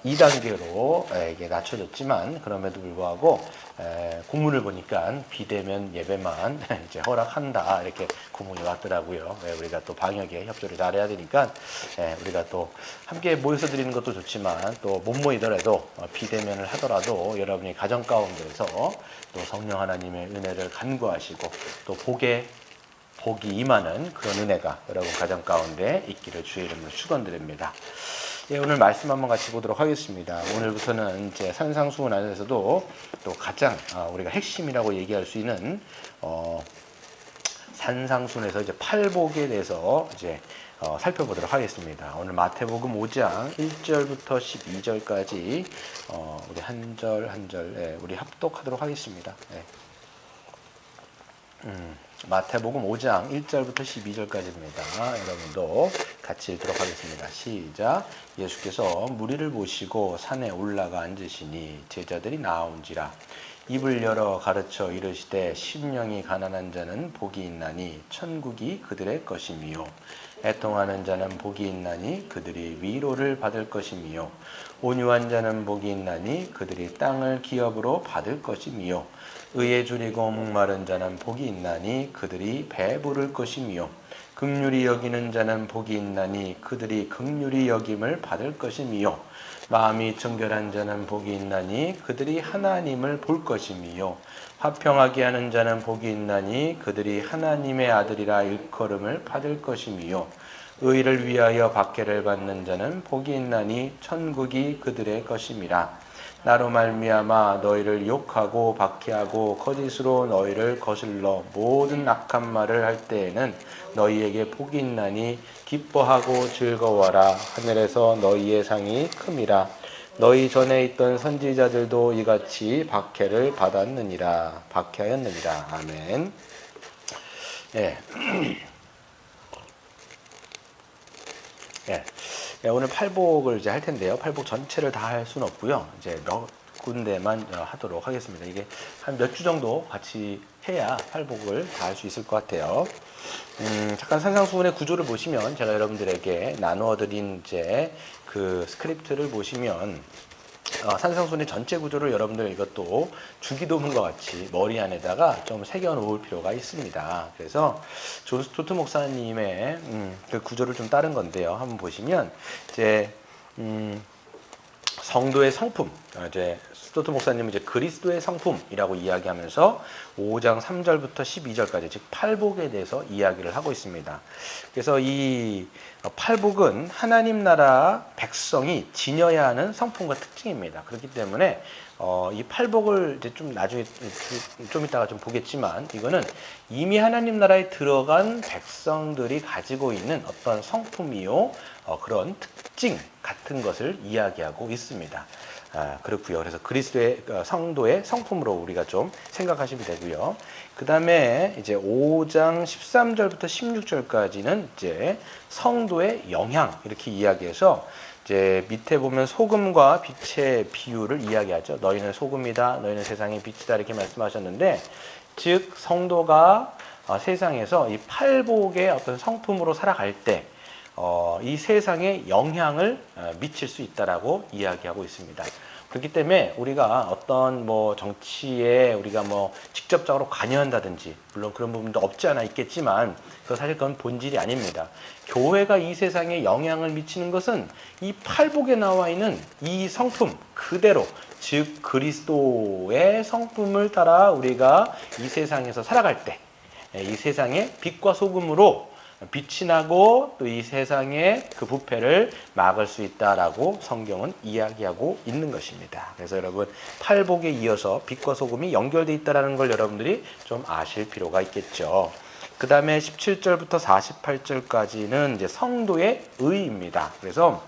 2단계로 이게 낮춰졌지만 그럼에도 불구하고 공문을 보니까 비대면 예배만 이제 허락한다 이렇게 공문이 왔더라고요. 우리가 또 방역에 협조를 잘해야 되니까 우리가 또 함께 모여서 드리는 것도 좋지만 또 못 모이더라도 비대면을 하더라도 여러분이 가정 가운데서 또 성령 하나님의 은혜를 간구하시고 또 복이 임하는 그런 은혜가 여러분 가정 가운데 있기를 주의 이름으로 축원드립니다. 오늘 말씀 한번 같이 보도록 하겠습니다. 오늘부터는 이제 산상수훈 안에서도 또 가장 우리가 핵심이라고 얘기할 수 있는 산상수훈에서 이제 팔복에 대해서 이제 살펴보도록 하겠습니다. 오늘 마태복음 5장 1절부터 12절까지 우리 한 절 한 절 우리 합독하도록 하겠습니다. 마태복음 5장 1절부터 12절까지입니다. 여러분도 같이 읽도록 하겠습니다. 시작. 예수께서 무리를 보시고 산에 올라가 앉으시니 제자들이 나온지라 입을 열어 가르쳐 이르시되 심령이 가난한 자는 복이 있나니 천국이 그들의 것이미요 애통하는 자는 복이 있나니 그들이 위로를 받을 것이미요 온유한 자는 복이 있나니 그들이 땅을 기업으로 받을 것이미요 의에 줄이고 목마른 자는 복이 있나니 그들이 배부를 것이미요 긍휼히 여기는 자는 복이 있나니 그들이 긍휼히 여김을 받을 것이미요 마음이 정결한 자는 복이 있나니 그들이 하나님을 볼 것이미요 화평하게 하는 자는 복이 있나니 그들이 하나님의 아들이라 일컬음을 받을 것이미요 의를 위하여 박해를 받는 자는 복이 있나니 천국이 그들의 것임이라 나로 말미암아 너희를 욕하고 박해하고 거짓으로 너희를 거슬러 모든 악한 말을 할 때에는 너희에게 복이 있나니 기뻐하고 즐거워하라 하늘에서 너희의 상이 큼이라 너희 전에 있던 선지자들도 이같이 박해하였느니라. 아멘. 오늘 팔복을 이제 할 텐데요. 팔복 전체를 다 할 수는 없고요. 이제 몇 군데만 하도록 하겠습니다. 이게 한 몇 주 정도 같이 해야 팔복을 다 할 수 있을 것 같아요. 잠깐 산상수훈의 구조를 보시면 제가 여러분들에게 나누어드린 이제 그 스크립트를 보시면 산상수훈의 전체 구조를 여러분들 이것도 주기도문과 같이 머리 안에다가 좀 새겨 놓을 필요가 있습니다. 그래서 존 스토트 목사님의 그 구조를 좀 따른 건데요. 한번 보시면 이제 성도의 성품, 이제 스토트 목사님은 이제 그리스도의 성품이라고 이야기하면서 5장 3절부터 12절까지 즉 팔복에 대해서 이야기를 하고 있습니다. 그래서 이 팔복은 하나님 나라 백성이 지녀야 하는 성품과 특징입니다. 그렇기 때문에 이 팔복을 이제 좀 나중에 좀 이따가 좀 보겠지만 이거는 이미 하나님 나라에 들어간 백성들이 가지고 있는 어떤 성품이요 그런 특징 같은 것을 이야기하고 있습니다. 그렇고요. 그래서 그리스도의 성도의 성품으로 우리가 좀 생각하시면 되고요. 그 다음에 이제 5장 13절부터 16절까지는 이제 성도의 영향 이렇게 이야기해서 이제 밑에 보면 소금과 빛의 비유를 이야기하죠. 너희는 소금이다, 너희는 세상의 빛이다 이렇게 말씀하셨는데, 즉 성도가 세상에서 이 팔복의 어떤 성품으로 살아갈 때 이 세상에 영향을 미칠 수 있다라고 이야기하고 있습니다. 그렇기 때문에 우리가 어떤 뭐 정치에 우리가 뭐 직접적으로 관여한다든지 물론 그런 부분도 없지 않아 있겠지만 사실 그건 본질이 아닙니다. 교회가 이 세상에 영향을 미치는 것은 이 팔복에 나와 있는 이 성품 그대로 즉 그리스도의 성품을 따라 우리가 이 세상에서 살아갈 때 이 세상의 빛과 소금으로 빛이 나고 또 이 세상의 그 부패를 막을 수 있다라고 성경은 이야기하고 있는 것입니다. 그래서 여러분 팔복에 이어서 빛과 소금이 연결되어 있다는 걸 여러분들이 좀 아실 필요가 있겠죠. 그 다음에 17절부터 48절까지는 이제 성도의 의입니다. 그래서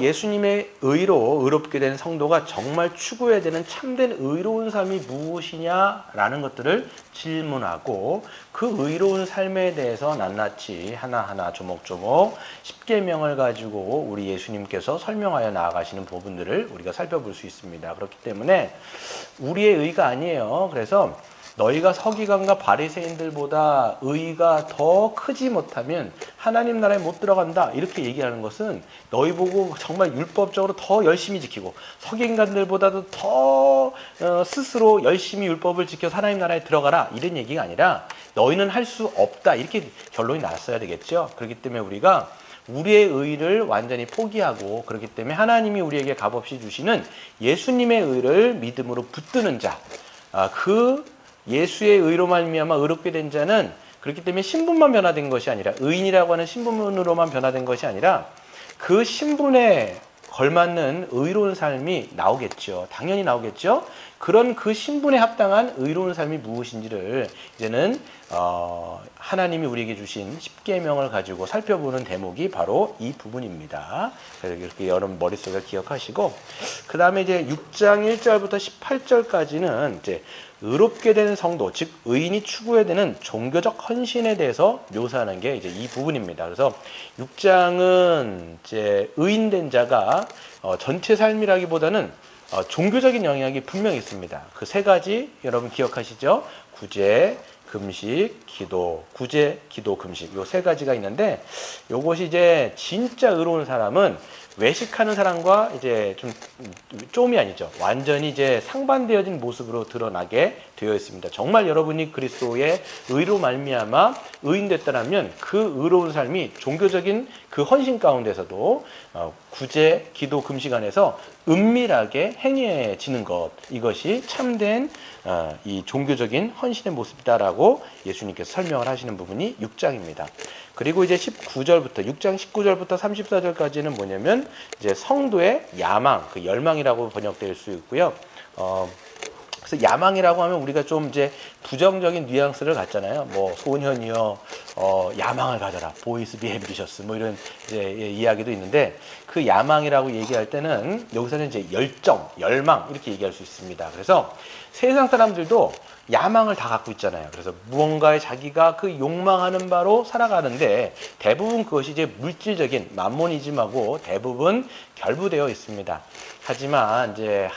예수님의 의로 의롭게 된 성도가 정말 추구해야 되는 참된 의로운 삶이 무엇이냐라는 것들을 질문하고 그 의로운 삶에 대해서 낱낱이 하나하나 조목조목 10계명을 가지고 우리 예수님께서 설명하여 나아가시는 부분들을 우리가 살펴볼 수 있습니다. 그렇기 때문에 우리의 의가 아니에요. 그래서 너희가 서기관과 바리새인들보다 의가 더 크지 못하면 하나님 나라에 못 들어간다. 이렇게 얘기하는 것은 너희 보고 정말 율법적으로 더 열심히 지키고 서기관들보다도 더 스스로 열심히 율법을 지켜서 하나님 나라에 들어가라. 이런 얘기가 아니라 너희는 할 수 없다. 이렇게 결론이 나왔어야 되겠죠. 그렇기 때문에 우리가 우리의 의를 완전히 포기하고 그렇기 때문에 하나님이 우리에게 값없이 주시는 예수님의 의를 믿음으로 붙드는 자, 그 예수의 의로 말미암아 의롭게 된 자는 그렇기 때문에 신분만 변화된 것이 아니라 의인이라고 하는 신분으로만 변화된 것이 아니라 그 신분에 걸맞는 의로운 삶이 나오겠죠. 당연히 나오겠죠. 그런 그 신분에 합당한 의로운 삶이 무엇인지를 이제는 하나님이 우리에게 주신 십계명을 가지고 살펴보는 대목이 바로 이 부분입니다. 그래서 이렇게 여러분 머릿속에 기억하시고 그 다음에 이제 6장 1절부터 18절까지는 이제 의롭게 된 성도, 즉 의인이 추구해야 되는 종교적 헌신에 대해서 묘사하는 게 이제 이 부분입니다. 그래서 6장은 이제 의인된 자가 전체 삶이라기보다는 종교적인 영향이 분명히 있습니다. 그 세 가지 여러분 기억하시죠? 구제, 금식, 기도, 구제, 기도, 금식 요 세 가지가 있는데 요것이 이제 진짜 의로운 사람은 외식하는 사람과 이제 좀이 아니죠. 완전히 이제 상반되어진 모습으로 드러나게 되어 있습니다. 정말 여러분이 그리스도의 의로 말미암아 의인됐다라면 그 의로운 삶이 종교적인 그 헌신 가운데서도 구제, 기도, 금식 안에서 은밀하게 행해지는 것, 이것이 참된 이 종교적인 헌신의 모습이다라고 예수님께서 설명을 하시는 부분이 6장입니다. 그리고 이제 19절부터 6장 19절부터 34절까지는 뭐냐면 이제 성도의 야망, 그 열망이라고 번역될 수 있고요. 그래서 야망이라고 하면 우리가 좀 이제 부정적인 뉘앙스를 갖잖아요. 뭐 소년이여 야망을 가져라, 보이스 비 앰비셔스 뭐 이런 이제 이야기도 있는데 그 야망이라고 얘기할 때는 여기서는 이제 열정, 열망 이렇게 얘기할 수 있습니다. 그래서 세상 사람들도 야망을 다 갖고 있잖아요. 그래서 무언가에 자기가 그 욕망하는 바로 살아가는데 대부분 그것이 이제 물질적인 만모니즘하고 대부분 결부되어 있습니다. 하지만 이제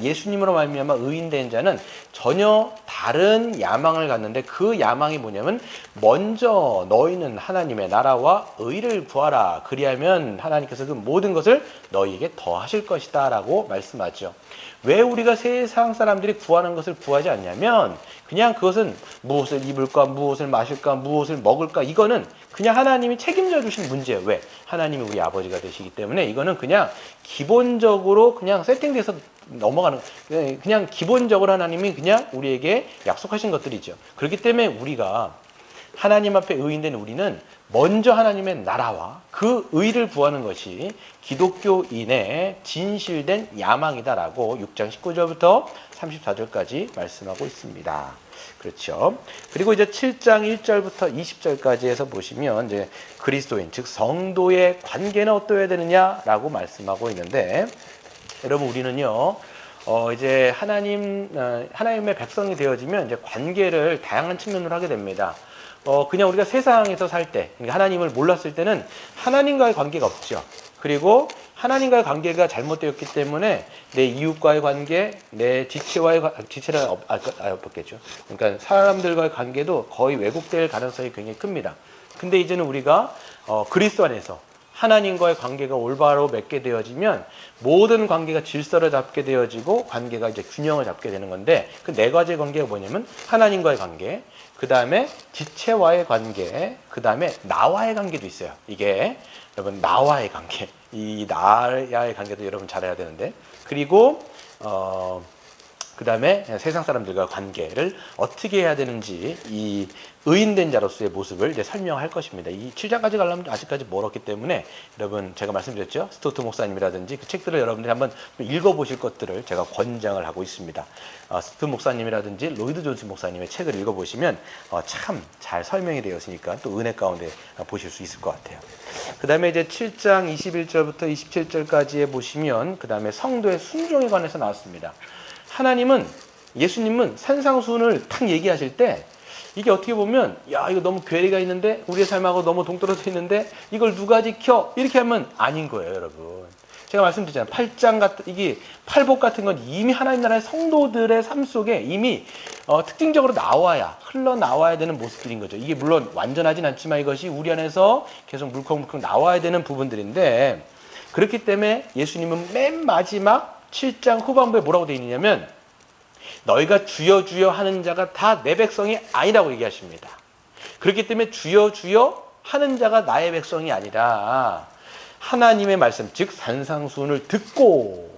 예수님으로 말미암아 의인된 자는 전혀 다른 야망을 갖는데 그 야망이 뭐냐면 먼저 너희는 하나님의 나라와 의를 구하라. 그리하면 하나님께서 그 모든 것을 너희에게 더하실 것이다 라고 말씀하죠. 왜 우리가 세상 사람들이 구하는 것을 구하지 않냐면 그냥 그것은 무엇을 입을까, 무엇을 마실까, 무엇을 먹을까 이거는 그냥 하나님이 책임져 주신 문제예요. 왜? 하나님이 우리 아버지가 되시기 때문에 이거는 그냥 기본적으로 그냥 세팅돼서 넘어가는 그냥 기본적으로 하나님이 그냥 우리에게 약속하신 것들이죠. 그렇기 때문에 우리가 하나님 앞에 의인된 우리는 먼저 하나님의 나라와 그 의를 구하는 것이 기독교인의 진실된 야망이다라고 6장 19절부터 34절까지 말씀하고 있습니다. 그렇죠. 그리고 이제 7장 1절부터 20절까지 해서 보시면 이제 그리스도인, 즉 성도의 관계는 어떠해야 되느냐라고 말씀하고 있는데 여러분 우리는요. 이제 하나님의 백성이 되어지면 이제 관계를 다양한 측면으로 하게 됩니다. 그냥 우리가 세상에서 살 때, 그러니까 하나님을 몰랐을 때는 하나님과의 관계가 없죠. 그리고 하나님과의 관계가 잘못되었기 때문에 내 이웃과의 관계, 내 지체가 없겠죠. 그러니까 사람들과의 관계도 거의 왜곡될 가능성이 굉장히 큽니다. 근데 이제는 우리가 그리스도 안에서 하나님과의 관계가 올바로 맺게 되어지면 모든 관계가 질서를 잡게 되어지고 관계가 이제 균형을 잡게 되는 건데 그 네 가지의 관계가 뭐냐면 하나님과의 관계, 그 다음에 지체와의 관계, 그 다음에 나와의 관계도 있어요. 이게 여러분 나와의 관계, 이 나와의 관계도 여러분 잘해야 되는데 그리고 그 다음에 세상 사람들과 관계를 어떻게 해야 되는지 이 의인된 자로서의 모습을 이제 설명할 것입니다. 이 7장까지 가려면 아직까지 멀었기 때문에 여러분 제가 말씀드렸죠. 스토트 목사님이라든지 그 책들을 여러분들이 한번 읽어보실 것들을 제가 권장을 하고 있습니다. 스토트 목사님이라든지 로이드 존스 목사님의 책을 읽어보시면 참 잘 설명이 되어 있으니까 또 은혜 가운데 보실 수 있을 것 같아요. 그 다음에 이제 7장 21절부터 27절까지에 보시면 그 다음에 성도의 순종에 관해서 나왔습니다. 하나님은 예수님은 산상수훈을 탁 얘기하실 때 이게 어떻게 보면 야 이거 너무 괴리가 있는데 우리의 삶하고 너무 동떨어져 있는데 이걸 누가 지켜? 이렇게 하면 아닌 거예요, 여러분. 제가 말씀드렸잖아요. 8장 같은, 이게 팔복 같은 건 이미 하나님 나라의 성도들의 삶 속에 이미 특징적으로 나와야, 흘러나와야 되는 모습들인 거죠. 이게 물론 완전하진 않지만 이것이 우리 안에서 계속 물컹물컹 나와야 되는 부분들인데, 그렇기 때문에 예수님은 맨 마지막 7장 후반부에 뭐라고 되어 있느냐면, 너희가 주여 주여 하는 자가 다 내 백성이 아니라고 얘기하십니다. 그렇기 때문에 주여 주여 하는 자가 나의 백성이 아니라 하나님의 말씀, 즉 산상수훈을 듣고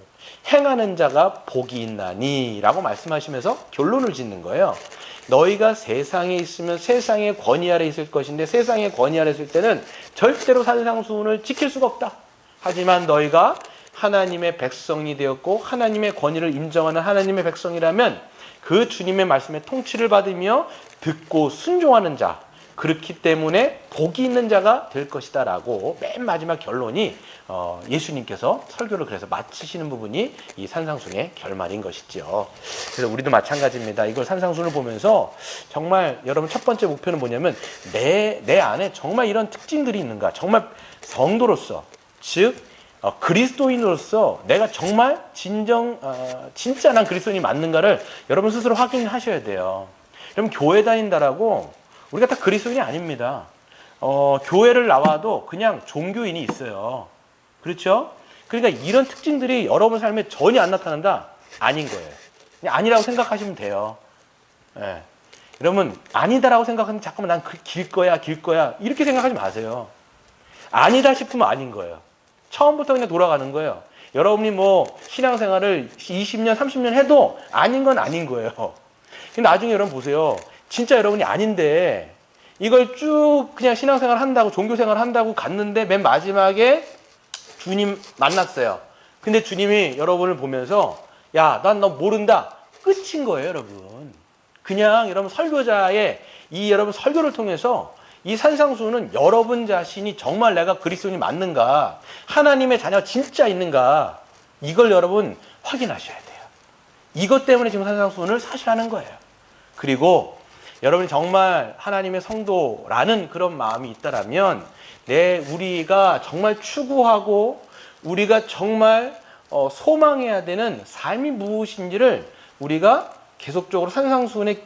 행하는 자가 복이 있나니 라고 말씀하시면서 결론을 짓는 거예요. 너희가 세상에 있으면 세상의 권위 아래 있을 것인데, 세상의 권위 아래 있을 때는 절대로 산상수훈을 지킬 수가 없다. 하지만 너희가 하나님의 백성이 되었고 하나님의 권위를 인정하는 하나님의 백성이라면 그 주님의 말씀에 통치를 받으며 듣고 순종하는 자, 그렇기 때문에 복이 있는 자가 될 것이다 라고 맨 마지막 결론이 예수님께서 설교를 그래서 마치시는 부분이 이 산상수훈의 결말인 것이죠. 그래서 우리도 마찬가지입니다. 이걸 산상수훈을 보면서 정말 여러분 첫 번째 목표는 뭐냐면, 내 안에 정말 이런 특징들이 있는가, 정말 성도로서, 즉 그리스도인으로서 내가 정말 진짜 난 그리스도인이 맞는가를 여러분 스스로 확인하셔야 돼요. 여러분 교회 다닌다라고 우리가 다 그리스도인이 아닙니다. 교회를 나와도 그냥 종교인이 있어요. 그렇죠? 그러니까 이런 특징들이 여러분 삶에 전혀 안 나타난다? 아닌 거예요. 그냥 아니라고 생각하시면 돼요. 예. 여러분 아니다라고 생각하면 잠깐만 난 길 거야 이렇게 생각하지 마세요. 아니다 싶으면 아닌 거예요. 처음부터 그냥 돌아가는 거예요. 여러분이 뭐 신앙생활을 20년 30년 해도 아닌 건 아닌 거예요. 근데 나중에 여러분 보세요. 진짜 여러분이 아닌데 이걸 쭉 그냥 신앙생활 한다고, 종교생활 한다고 갔는데 맨 마지막에 주님 만났어요. 근데 주님이 여러분을 보면서 야, 난 너 모른다. 끝인 거예요, 여러분. 그냥 여러분 설교자의 여러분 설교를 통해서 이 산상수훈은 여러분 자신이 정말 내가 그리스도인이 맞는가, 하나님의 자녀가 진짜 있는가, 이걸 여러분 확인하셔야 돼요. 이것 때문에 지금 산상수훈을 사실 하는 거예요. 그리고 여러분이 정말 하나님의 성도라는 그런 마음이 있다라면 우리가 정말 추구하고 우리가 정말 소망해야 되는 삶이 무엇인지를 우리가 계속적으로 산상수훈의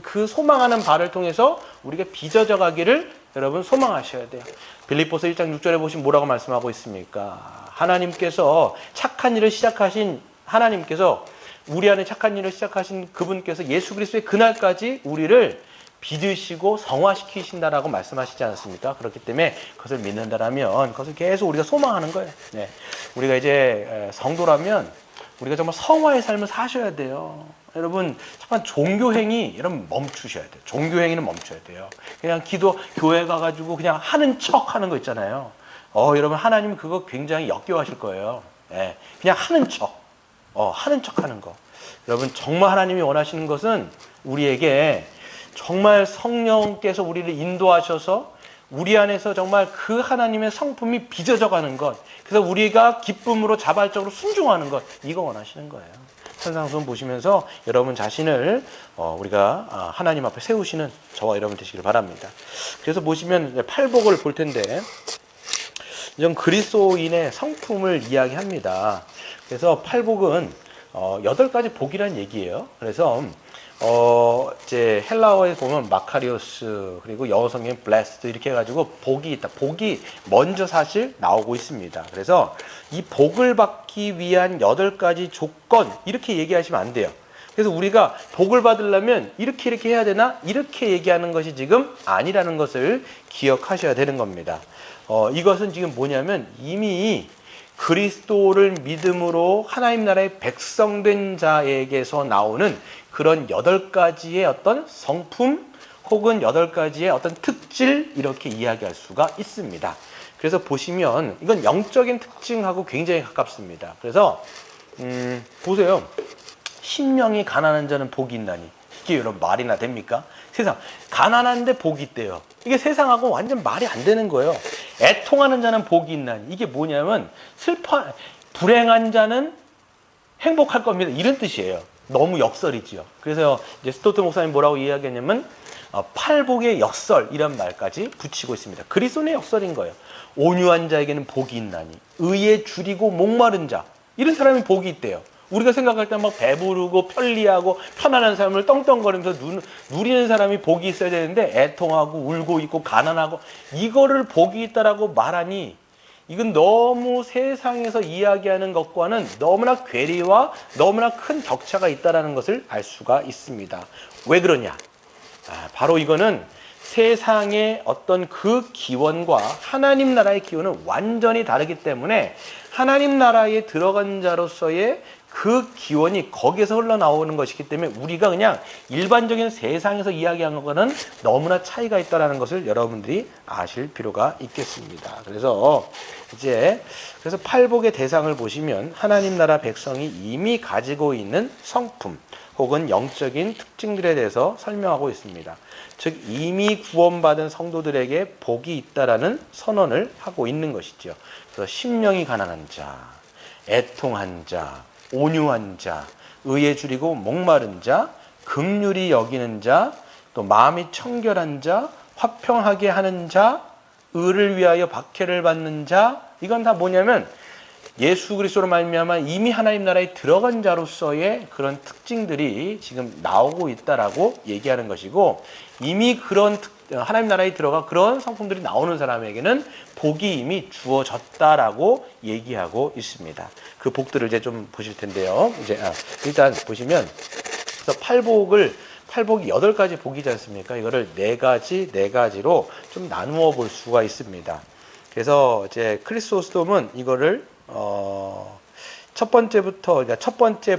그 소망하는 바를 통해서 우리가 빚어져 가기를 여러분 소망하셔야 돼요. 빌립보서 1장 6절에 보시면 뭐라고 말씀하고 있습니까? 하나님께서 착한 일을 시작하신 하나님께서, 우리 안에 착한 일을 시작하신 그분께서 예수 그리스도의 그날까지 우리를 빚으시고 성화시키신다라고 말씀하시지 않습니까? 그렇기 때문에 그것을 믿는다라면 그것을 계속 우리가 소망하는 거예요. 네. 우리가 이제 성도라면 우리가 정말 성화의 삶을 사셔야 돼요. 여러분 잠깐 종교행위 여러분 멈추셔야 돼요. 종교행위는 멈춰야 돼요. 그냥 교회 가가지고 그냥 하는 척 하는 거 있잖아요. 여러분 하나님 그거 굉장히 역겨워하실 거예요. 네. 그냥 하는 척 하는 거. 여러분 정말 하나님이 원하시는 것은 우리에게 정말 성령께서 우리를 인도하셔서 우리 안에서 정말 그 하나님의 성품이 빚어져 가는 것, 그래서 우리가 기쁨으로 자발적으로 순종하는 것, 이거 원하시는 거예요. 산상수훈 보시면서 여러분 자신을 우리가 하나님 앞에 세우시는 저와 여러분 되시길 바랍니다. 그래서 보시면 팔복을 볼 텐데, 이런 그리스도인의 성품을 이야기합니다. 그래서 팔복은 8가지 복이라는 얘기예요. 그래서 이제 헬라어에 보면 마카리오스, 그리고 영어 성경에 blessed 이렇게 해가지고 복이 있다. 복이 먼저 사실 나오고 있습니다. 그래서 이 복을 받기 위한 8가지 조건, 이렇게 얘기하시면 안 돼요. 그래서 우리가 복을 받으려면 이렇게 해야 되나? 이렇게 얘기하는 것이 지금 아니라는 것을 기억하셔야 되는 겁니다. 이것은 지금 뭐냐면 이미 그리스도를 믿음으로 하나님 나라의 백성된 자에게서 나오는 그런 8가지의 어떤 성품 혹은 8가지의 어떤 특질, 이렇게 이야기할 수가 있습니다. 그래서 보시면 이건 영적인 특징하고 굉장히 가깝습니다. 그래서 보세요. 심령이 가난한 자는 복이 있나니. 이게 여러분 말이나 됩니까? 세상 가난한데 복이 있대요. 이게 세상하고 완전 말이 안 되는 거예요. 애통하는 자는 복이 있나니. 이게 뭐냐면 불행한 자는 행복할 겁니다. 이런 뜻이에요. 너무 역설이지요. 그래서 이제 스토트 목사님 뭐라고 이야기했냐면 팔복의 역설 이란 말까지 붙이고 있습니다. 그리스도의 역설인 거예요. 온유한 자에게는 복이 있나니 의에 줄이고 목마른 자 이런 사람이 복이 있대요. 우리가 생각할 때 막 배부르고 편리하고 편안한 삶을 떵떵거리면서 누리는 사람이 복이 있어야 되는데 애통하고 울고 있고 가난하고 이거를 복이 있다라고 말하니 이건 너무 세상에서 이야기하는 것과는 너무나 괴리와 너무나 큰 격차가 있다는 것을 알 수가 있습니다. 왜 그러냐? 바로 이거는 세상의 어떤 그 기원과 하나님 나라의 기원은 완전히 다르기 때문에 하나님 나라에 들어간 자로서의 그 기원이 거기에서 흘러나오는 것이기 때문에 우리가 그냥 일반적인 세상에서 이야기하는 것과는 너무나 차이가 있다는 것을 여러분들이 아실 필요가 있겠습니다. 그래서 팔복의 대상을 보시면 하나님 나라 백성이 이미 가지고 있는 성품 혹은 영적인 특징들에 대해서 설명하고 있습니다. 즉 이미 구원받은 성도들에게 복이 있다라는 선언을 하고 있는 것이죠. 그래서 심령이 가난한 자, 애통한 자, 온유한 자, 의에 줄이고 목마른 자, 긍휼히 여기는 자, 또 마음이 청결한 자, 화평하게 하는 자, 의를 위하여 박해를 받는 자, 이건 다 뭐냐면 예수 그리스도로 말미암아 이미 하나님 나라에 들어간 자로서의 그런 특징들이 지금 나오고 있다라고 얘기하는 것이고 이미 그런 하나님 나라에 들어가 그런 성품들이 나오는 사람에게는 복이 이미 주어졌다라고 얘기하고 있습니다. 그 복들을 이제 좀 보실 텐데요. 일단 보시면 그래서 팔복이 8가지 복이지 않습니까? 이거를 네 가지로 좀 나누어 볼 수가 있습니다. 그래서 이제 크리스토스톰은 이거를 첫 번째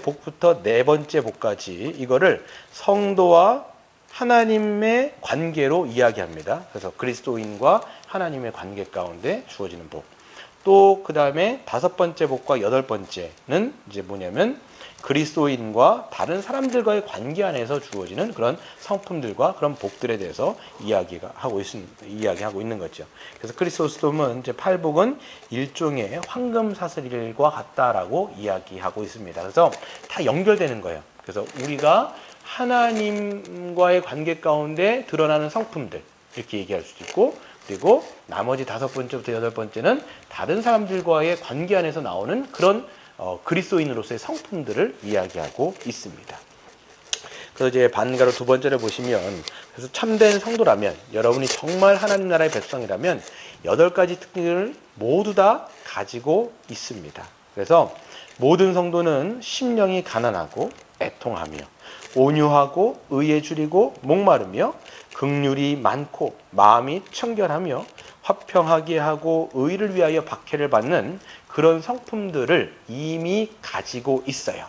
복부터 네 번째 복까지 이거를 성도와 하나님의 관계로 이야기합니다. 그래서 그리스도인과 하나님의 관계 가운데 주어지는 복. 또 그 다음에 5번째 복과 8번째는 이제 뭐냐면 그리스도인과 다른 사람들과의 관계 안에서 주어지는 그런 성품들과 그런 복들에 대해서 이야기하고 있는 거죠. 그래서 크리스토스톰은 이제 팔복은 일종의 황금 사슬일과 같다라고 이야기하고 있습니다. 그래서 다 연결되는 거예요. 그래서 우리가 하나님과의 관계 가운데 드러나는 성품들 이렇게 얘기할 수도 있고 그리고 나머지 5번째부터 8번째는 다른 사람들과의 관계 안에서 나오는 그런 그리스도인으로서의 성품들을 이야기하고 있습니다. 그래서 이제 반가로 2번째를 보시면 그래서 참된 성도라면 여러분이 정말 하나님 나라의 백성이라면 8가지 특징을 모두 다 가지고 있습니다. 그래서 모든 성도는 심령이 가난하고 애통하며 온유하고 의에 줄이고 목마르며 긍휼이 많고 마음이 청결하며 화평하게 하고 의를 위하여 박해를 받는 그런 성품들을 이미 가지고 있어요.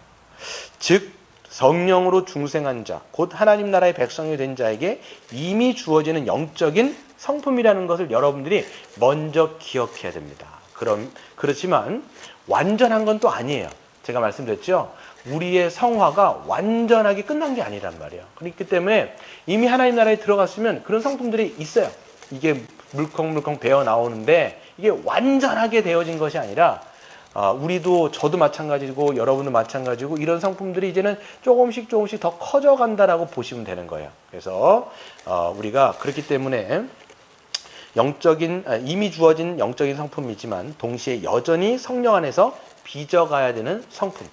즉 성령으로 중생한 자, 곧 하나님 나라의 백성이 된 자에게 이미 주어지는 영적인 성품이라는 것을 여러분들이 먼저 기억해야 됩니다. 그렇지만 완전한 건 또 아니에요. 제가 말씀드렸죠. 우리의 성화가 완전하게 끝난 게 아니란 말이에요. 그렇기 때문에 이미 하나님 나라에 들어갔으면 그런 성품들이 있어요. 이게 물컹물컹 배어 나오는데 이게 완전하게 되어진 것이 아니라 저도 마찬가지고 여러분도 마찬가지고 이런 성품들이 이제는 조금씩 더 커져간다라고 보시면 되는 거예요. 그래서 우리가 그렇기 때문에 이미 주어진 영적인 성품이지만 동시에 여전히 성령 안에서 빚어가야 되는 성품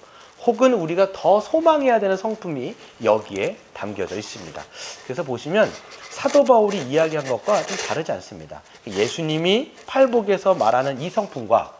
혹은 우리가 더 소망해야 되는 성품이 여기에 담겨져 있습니다. 그래서 보시면 사도 바울이 이야기한 것과 좀 다르지 않습니다. 예수님이 팔복에서 말하는 이 성품과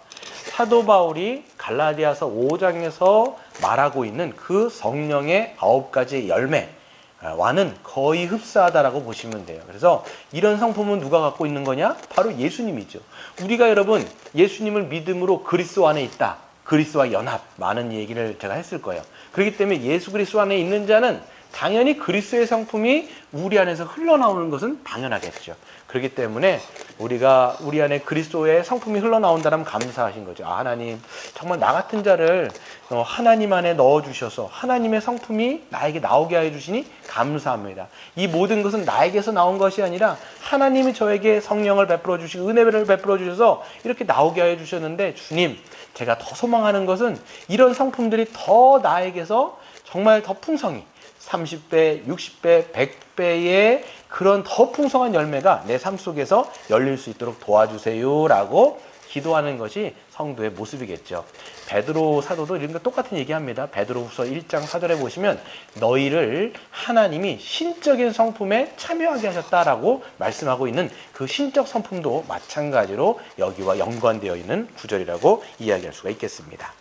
사도 바울이 갈라디아서 5장에서 말하고 있는 그 성령의 9가지 열매와는 거의 흡사하다라고 보시면 돼요. 그래서 이런 성품은 누가 갖고 있는 거냐? 바로 예수님이죠. 우리가 여러분 예수님을 믿음으로 그리스도 안에 있다. 그리스도와 연합, 많은 얘기를 제가 했을 거예요. 그렇기 때문에 예수 그리스도 안에 있는 자는 당연히 그리스도의 성품이 우리 안에서 흘러나오는 것은 당연하겠죠. 그렇기 때문에 우리 안에 그리스도의 성품이 흘러나온다면 감사하신 거죠. 하나님 정말 나 같은 자를 하나님 안에 넣어주셔서 하나님의 성품이 나에게 나오게 해주시니 감사합니다. 이 모든 것은 나에게서 나온 것이 아니라 하나님이 저에게 성령을 베풀어 주시고 은혜를 베풀어 주셔서 이렇게 나오게 해주셨는데 주님 제가 더 소망하는 것은 이런 성품들이 더 나에게서 정말 더 풍성히 30배, 60배, 100배의 그런 더 풍성한 열매가 내 삶 속에서 열릴 수 있도록 도와주세요라고 기도하는 것이 성도의 모습이겠죠. 베드로 사도도 이런 거 똑같은 얘기합니다. 베드로후서 1장 4절에 보시면 너희를 하나님이 신적인 성품에 참여하게 하셨다라고 말씀하고 있는 그 신적 성품도 마찬가지로 여기와 연관되어 있는 구절이라고 이야기할 수가 있겠습니다.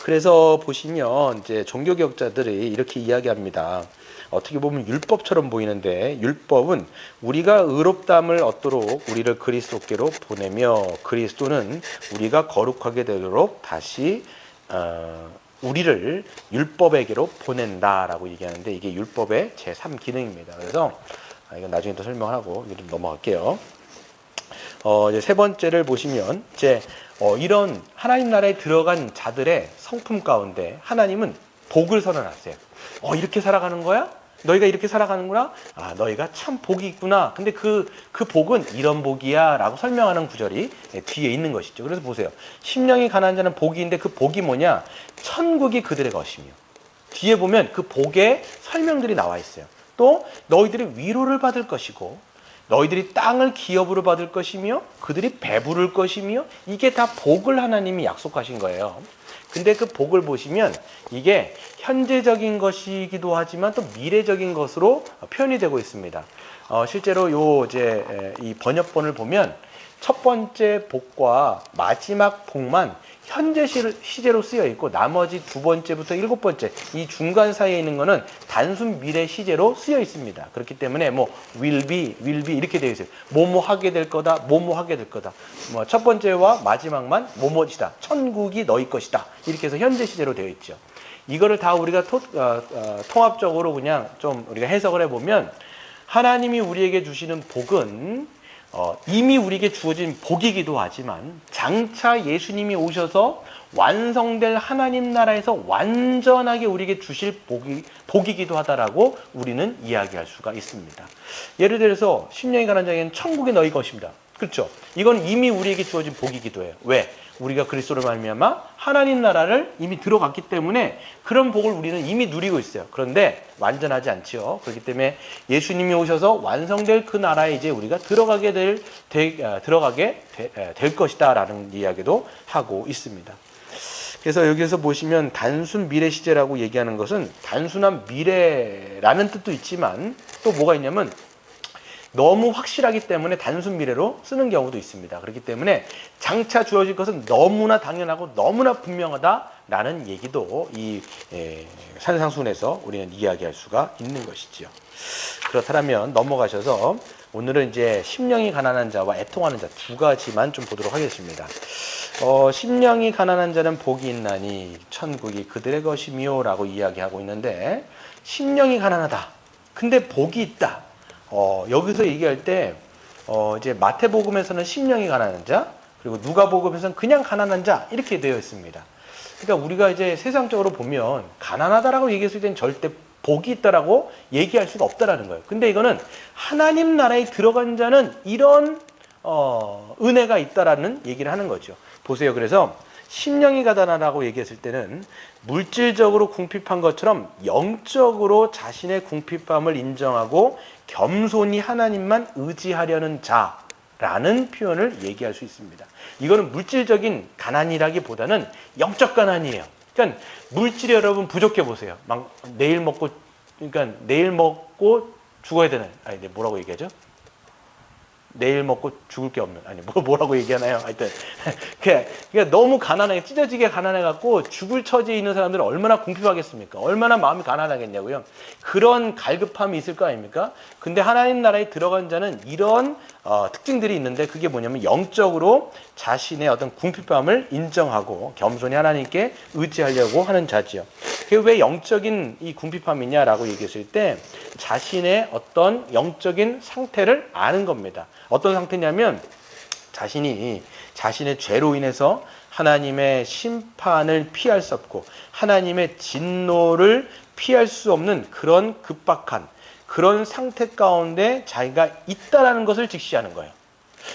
그래서 보시면 이제 종교개혁자들이 이렇게 이야기합니다. 어떻게 보면 율법처럼 보이는데 율법은 우리가 의롭다함을 얻도록 우리를 그리스도께로 보내며 그리스도는 우리가 거룩하게 되도록 다시 우리를 율법에게로 보낸다라고 얘기하는데 이게 율법의 제3기능입니다. 그래서 이건 나중에 또 설명하고 좀 넘어갈게요. 이제 세 번째를 보시면 이제 이런 하나님 나라에 들어간 자들의 성품 가운데 하나님은 복을 선언하세요. 이렇게 살아가는 거야? 너희가 이렇게 살아가는구나? 너희가 참 복이 있구나. 근데 그 복은 이런 복이야 라고 설명하는 구절이 뒤에 있는 것이죠. 그래서 보세요. 심령이 가난한 자는 복이 있는데 그 복이 뭐냐? 천국이 그들의 것이며 뒤에 보면 그 복의 설명들이 나와 있어요. 또 너희들이 위로를 받을 것이고 너희들이 땅을 기업으로 받을 것이며 그들이 배부를 것이며 이게 다 복을 하나님이 약속하신 거예요. 근데 그 복을 보시면 이게 현재적인 것이기도 하지만 또 미래적인 것으로 표현이 되고 있습니다. 실제로 이 번역본을 보면 첫 번째 복과 마지막 복만 현재 시제로 쓰여 있고 나머지 두 번째부터 일곱 번째 이 중간 사이에 있는 거는 단순 미래 시제로 쓰여 있습니다. 그렇기 때문에 will be 이렇게 되어 있어요. 뭐뭐 하게 될 거다, 뭐뭐 하게 될 거다. 첫 번째와 마지막만 뭐뭐이다. 천국이 너희 것이다. 이렇게 해서 현재 시제로 되어 있죠. 이거를 다 우리가 통합적으로 그냥 좀 우리가 해석을 해보면 하나님이 우리에게 주시는 복은 이미 우리에게 주어진 복이기도 하지만 장차 예수님이 오셔서 완성될 하나님 나라에서 완전하게 우리에게 주실 복이기도 하다라고 우리는 이야기할 수가 있습니다. 예를 들어서 심령이 가난한 자에게는 천국이 너희 것입니다. 그렇죠? 이건 이미 우리에게 주어진 복이기도 해요. 왜? 우리가 그리스도로 말미암아 하나님 나라를 이미 들어갔기 때문에 그런 복을 우리는 이미 누리고 있어요. 그런데 완전하지 않지요. 그렇기 때문에 예수님이 오셔서 완성될 그 나라에 이제 우리가 들어가게 될 것이다라는 이야기도 하고 있습니다. 그래서 여기서 보시면 단순 미래 시제라고 얘기하는 것은 단순한 미래라는 뜻도 있지만 또 뭐가 있냐면 너무 확실하기 때문에 단순 미래로 쓰는 경우도 있습니다. 그렇기 때문에 장차 주어질 것은 너무나 당연하고 너무나 분명하다라는 얘기도 이 산상순에서 우리는 이야기할 수가 있는 것이죠. 그렇다면 넘어가셔서 오늘은 이제 심령이 가난한 자와 애통하는 자 두 가지만 좀 보도록 하겠습니다. 심령이 가난한 자는 복이 있나니 천국이 그들의 것이며 라고 이야기하고 있는데 심령이 가난하다. 근데 복이 있다. 여기서 얘기할 때 이제 마태복음에서는 심령이 가난한 자, 그리고 누가복음에서는 그냥 가난한 자 이렇게 되어 있습니다. 그러니까 우리가 이제 세상적으로 보면 가난하다라고 얘기했을 때는 절대 복이 있다라고 얘기할 수가 없다라는 거예요. 근데 이거는 하나님 나라에 들어간 자는 이런 은혜가 있다라는 얘기를 하는 거죠. 보세요. 그래서 심령이 가난하다고 얘기했을 때는 물질적으로 궁핍한 것처럼 영적으로 자신의 궁핍함을 인정하고 겸손히 하나님만 의지하려는 자라는 표현을 얘기할 수 있습니다. 이거는 물질적인 가난이라기보다는 영적 가난이에요. 그러니까 물질이 여러분 부족해 보세요. 막 내일 먹고 죽어야 되는, 뭐라고 얘기하죠? 내일 먹고 죽을 게 없는, 뭐라고 얘기하나요? 하여튼 그러니까 너무 가난하게 찢어지게 가난해갖고 죽을 처지에 있는 사람들은 얼마나 궁핍하겠습니까? 얼마나 마음이 가난하겠냐고요. 그런 갈급함이 있을 거 아닙니까? 근데 하나님 나라에 들어간 자는 이런 특징들이 있는데 그게 뭐냐면 영적으로 자신의 어떤 궁핍함을 인정하고 겸손히 하나님께 의지하려고 하는 자지요. 그게 왜 영적인 이 궁핍함이냐라고 얘기했을 때 자신의 어떤 영적인 상태를 아는 겁니다. 어떤 상태냐면 자신의 죄로 인해서 하나님의 심판을 피할 수 없고 하나님의 진노를 피할 수 없는 그런 급박한 그런 상태 가운데 자기가 있다라는 것을 직시하는 거예요.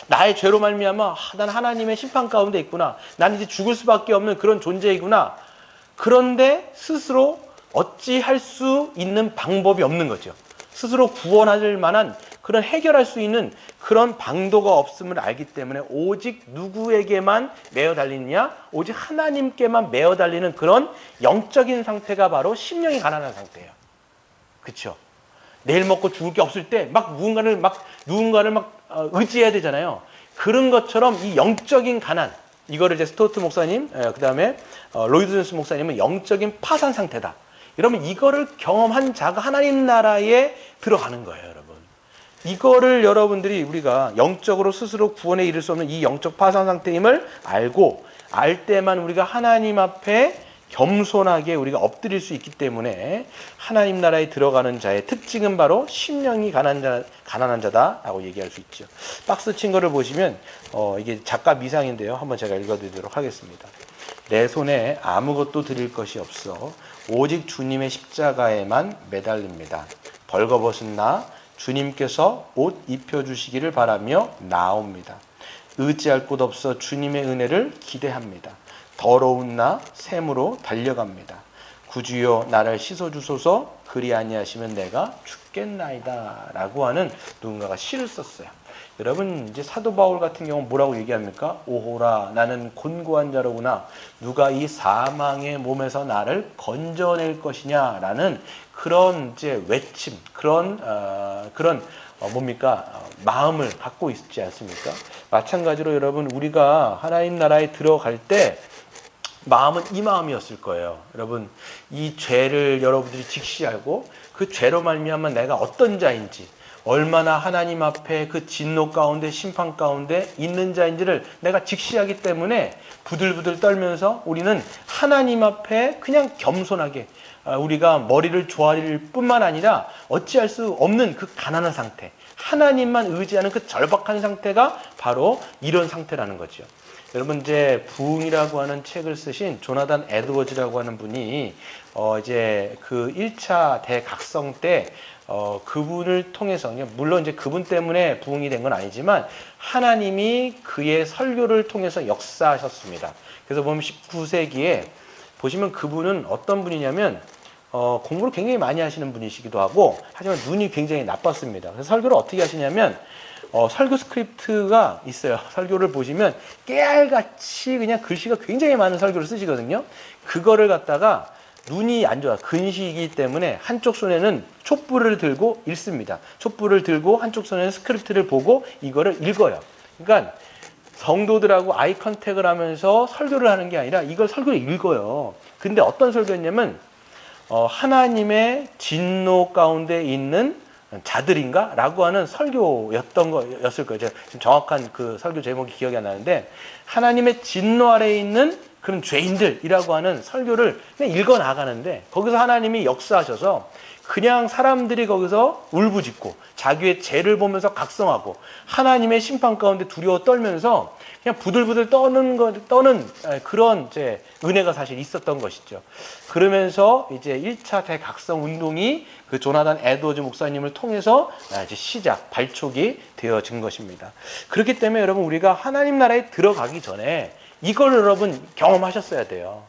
나의 죄로 말미암아 난 하나님의 심판 가운데 있구나. 난 이제 죽을 수밖에 없는 그런 존재이구나. 그런데 스스로 어찌할 수 있는 방법이 없는 거죠. 스스로 구원할 만한 그런 해결할 수 있는 그런 방도가 없음을 알기 때문에 오직 누구에게만 매어 달리느냐? 오직 하나님께만 매어 달리는 그런 영적인 상태가 바로 심령이 가난한 상태예요. 그렇죠? 내일 먹고 죽을 게 없을 때 막 누군가를 의지해야 되잖아요. 그런 것처럼 이 영적인 가난, 이거를 이제 스토트 목사님, 그다음에 로이드 존스 목사님은 영적인 파산 상태다. 여러분, 이거를 경험한 자가 하나님 나라에 들어가는 거예요, 여러분. 이거를 여러분들이 우리가 영적으로 스스로 구원에 이를 수 없는 이 영적 파산 상태임을 알고, 알 때만 우리가 하나님 앞에 겸손하게 우리가 엎드릴 수 있기 때문에 하나님 나라에 들어가는 자의 특징은 바로 심령이 가난한 자다라고 얘기할 수 있죠. 박스 친 거를 보시면 이게 작가 미상인데요. 한번 제가 읽어드리도록 하겠습니다. 내 손에 아무것도 드릴 것이 없어 오직 주님의 십자가에만 매달립니다. 벌거벗은 나 주님께서 옷 입혀주시기를 바라며 나옵니다. 의지할 곳 없어 주님의 은혜를 기대합니다. 더러운 나 샘으로 달려갑니다. 구주여 나를 씻어주소서 그리 아니하시면 내가 죽겠나이다 라고 하는 누군가가 시를 썼어요. 여러분, 이제 사도 바울 같은 경우는 뭐라고 얘기합니까? 오호라 나는 곤고한 자로구나. 누가 이 사망의 몸에서 나를 건져낼 것이냐라는 그런 이제 외침, 그런 마음을 갖고 있지 않습니까? 마찬가지로 여러분, 우리가 하나님 나라에 들어갈 때 마음은 이 마음이었을 거예요. 여러분, 이 죄를 여러분들이 직시하고 그 죄로 말미암아 내가 어떤 자인지, 얼마나 하나님 앞에 그 진노 가운데 심판 가운데 있는 자인지를 내가 직시하기 때문에 부들부들 떨면서 우리는 하나님 앞에 그냥 겸손하게 우리가 머리를 조아릴 뿐만 아니라 어찌할 수 없는 그 가난한 상태, 하나님만 의지하는 그 절박한 상태가 바로 이런 상태라는 거죠. 여러분, 이제 부흥이라고 하는 책을 쓰신 조나단 에드워즈라고 하는 분이 이제 그 1차 대각성 때 그분을 통해서, 물론 이제 그분 때문에 부흥이 된 건 아니지만 하나님이 그의 설교를 통해서 역사하셨습니다. 그래서 보면 19세기에 보시면 그분은 어떤 분이냐면 공부를 굉장히 많이 하시는 분이시기도 하고, 하지만 눈이 굉장히 나빴습니다. 그래서 설교를 어떻게 하시냐면 설교 스크립트가 있어요. 설교를 보시면 깨알같이 그냥 글씨가 굉장히 많은 설교를 쓰시거든요. 그거를 갖다가 눈이 안 좋아, 근시이기 때문에 한쪽 손에는 촛불을 들고 읽습니다. 촛불을 들고 한쪽 손에는 스크립트를 보고 이거를 읽어요. 그러니까 성도들하고 아이 컨택을 하면서 설교를 하는 게 아니라 이걸 설교를 읽어요. 근데 어떤 설교였냐면 하나님의 진노 가운데 있는 자들인가? 라고 하는 설교였던 거였을 거예요. 제가 지금 정확한 그 설교 제목이 기억이 안 나는데, 하나님의 진노 아래에 있는 그런 죄인들이라고 하는 설교를 그냥 읽어 나가는데, 거기서 하나님이 역사하셔서 그냥 사람들이 거기서 울부짖고 자기의 죄를 보면서 각성하고 하나님의 심판 가운데 두려워 떨면서 그냥 부들부들 떠는 그런 이제 은혜가 사실 있었던 것이죠. 그러면서 이제 1차 대각성 운동이 그 조나단 에드워즈 목사님을 통해서 이제 발족이 되어진 것입니다. 그렇기 때문에 여러분, 우리가 하나님 나라에 들어가기 전에 이걸 여러분 경험하셨어야 돼요.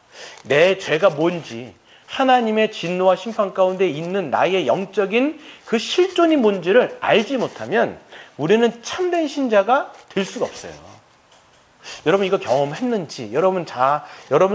내 죄가 뭔지, 하나님의 진노와 심판 가운데 있는 나의 영적인 그 실존이 뭔지를 알지 못하면 우리는 참된 신자가 될 수가 없어요. 여러분, 이거 경험했는지, 여러분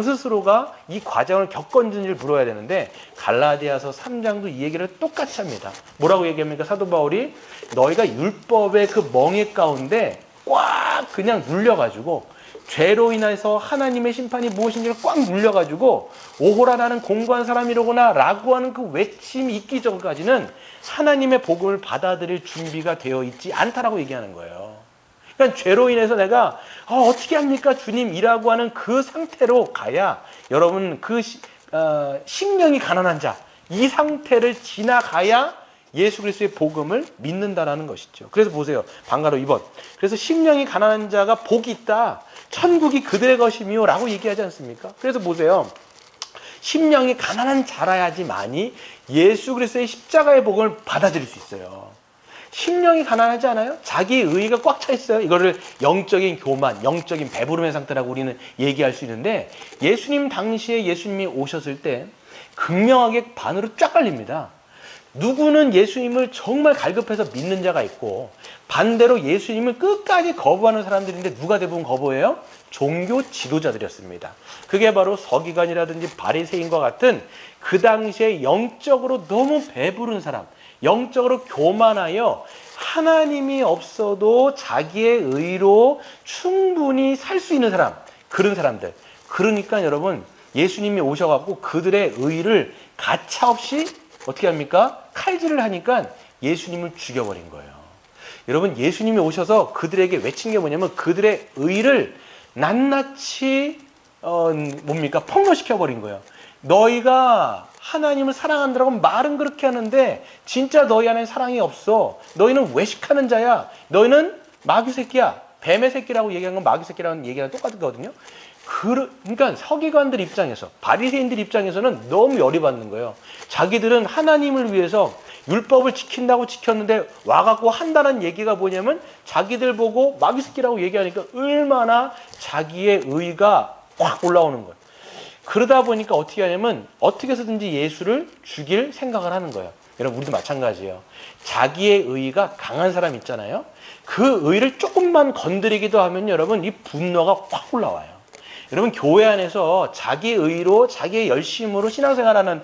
스스로가 이 과정을 겪었는지를 물어야 되는데, 갈라디아서 3장도 이 얘기를 똑같이 합니다. 뭐라고 얘기합니까? 사도 바울이 너희가 율법의 그 멍에 가운데 꽉 그냥 눌려가지고 죄로 인해서 하나님의 심판이 무엇인지를 꽉 눌려가지고 오호라 나는 공고한 사람이로구나 라고 하는 그 외침이 있기 전까지는 하나님의 복음을 받아들일 준비가 되어 있지 않다라고 얘기하는 거예요. 그러니까 죄로 인해서 내가 어떻게 합니까 주님이라고 하는 그 상태로 가야 여러분 그 심령이 가난한 자, 이 상태를 지나가야 예수 그리스도의 복음을 믿는다라는 것이죠. 그래서 보세요. 방가로 2번. 그래서 심령이 가난한 자가 복이 있다. 천국이 그들의 것이며 라고 얘기하지 않습니까? 그래서 보세요. 심령이 가난한 자라야지만이 예수 그리스도의 십자가의 복음을 받아들일 수 있어요. 심령이 가난하지 않아요? 자기 의의가 꽉 차 있어요. 이거를 영적인 교만, 영적인 배부름의 상태라고 우리는 얘기할 수 있는데, 예수님 당시에 예수님이 오셨을 때 극명하게 반으로 쫙 갈립니다. 누구는 예수님을 정말 갈급해서 믿는 자가 있고 반대로 예수님을 끝까지 거부하는 사람들인데 누가 대부분 거부해요? 종교 지도자들이었습니다. 그게 바로 서기관이라든지 바리새인과 같은 그 당시에 영적으로 너무 배부른 사람, 영적으로 교만하여 하나님이 없어도 자기의 의로 충분히 살 수 있는 사람, 그런 사람들. 그러니까 여러분, 예수님이 오셔갖고 그들의 의를 가차없이 어떻게 합니까? 칼질을 하니까 예수님을 죽여버린 거예요. 여러분, 예수님이 오셔서 그들에게 외친 게 뭐냐면 그들의 의를 낱낱이 폭로시켜버린 거예요. 너희가 하나님을 사랑한다고 말은 그렇게 하는데 진짜 너희 안에 사랑이 없어. 너희는 외식하는 자야. 너희는 마귀 새끼야. 뱀의 새끼라고 얘기한 건 마귀 새끼라는 얘기랑 똑같은 거거든요. 그러니까 서기관들 입장에서, 바리새인들 입장에서는 너무 열이 받는 거예요. 자기들은 하나님을 위해서 율법을 지킨다고 지켰는데 와갖고 한다는 얘기가 뭐냐면 자기들 보고 마귀 새끼라고 얘기하니까 얼마나 자기의 의가 확 올라오는 거예요. 그러다 보니까 어떻게 하냐면 어떻게 해서든지 예수를 죽일 생각을 하는 거예요. 여러분, 우리도 마찬가지예요. 자기의 의가 강한 사람 있잖아요. 그 의를 조금만 건드리기도 하면 여러분 이 분노가 확 올라와요. 여러분, 교회 안에서 자기의 의로 자기의 열심으로 신앙생활하는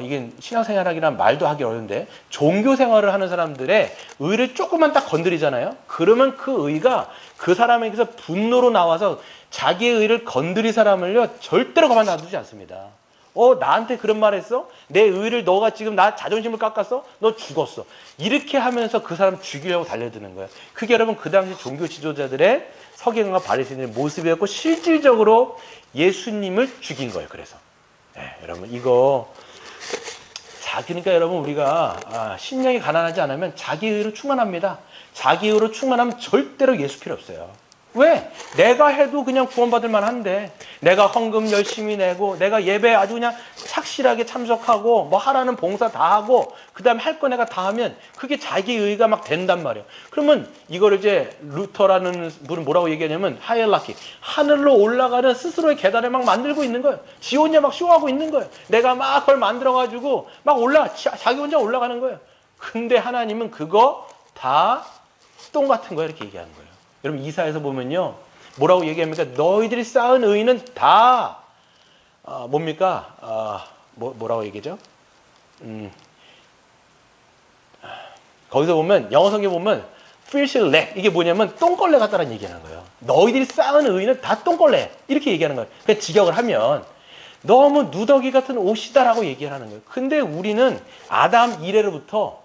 이게 신앙생활이라는 말도 하기 어려운데 종교생활을 하는 사람들의 의를 조금만 딱 건드리잖아요. 그러면 그 의가 그 사람에게서 분노로 나와서 자기의 의를 건드린 사람을요 절대로 가만 놔두지 않습니다. 나한테 그런 말 했어? 내 의를 너가 지금 나 자존심을 깎았어? 너 죽었어. 이렇게 하면서 그 사람 죽이려고 달려드는 거예요. 그게 여러분 그 당시 종교 지도자들의 서기관과 바리새인의 모습이었고 실질적으로 예수님을 죽인 거예요. 그래서 여러분 이거 그러니까 여러분 우리가 심령이 가난하지 않으면 자기 의로 충만합니다. 자기 의로 충만하면 절대로 예수 필요 없어요. 왜? 내가 해도 그냥 구원받을 만한데 내가 헌금 열심히 내고 내가 예배 아주 그냥 착실하게 참석하고 뭐 하라는 봉사 다 하고 그 다음에 할 거 내가 다 하면 그게 자기 의가 막 된단 말이에요. 그러면 이거를 이제 루터라는 분은 뭐라고 얘기하냐면 하이라키, 하늘로 올라가는 스스로의 계단을 막 만들고 있는 거예요. 지 혼자 막 쇼하고 있는 거예요. 내가 막 그걸 만들어가지고 막 자기 혼자 올라가는 거예요. 근데 하나님은 그거 다 똥 같은 거예요. 이렇게 얘기하는 거예요. 여러분 이사에서 보면요 뭐라고 얘기합니까? 너희들이 쌓은 의는 다 뭡니까? 뭐라고 얘기죠? 거기서 보면 영어 성경 보면 filthy rag, 이게 뭐냐면 똥걸레 같다는 얘기하는 거예요. 너희들이 쌓은 의는 다 똥걸레 이렇게 얘기하는 거예요. 그러니까 직역을 하면 너무 누더기 같은 옷이다라고 얘기를 하는 거예요. 근데 우리는 아담 이래로부터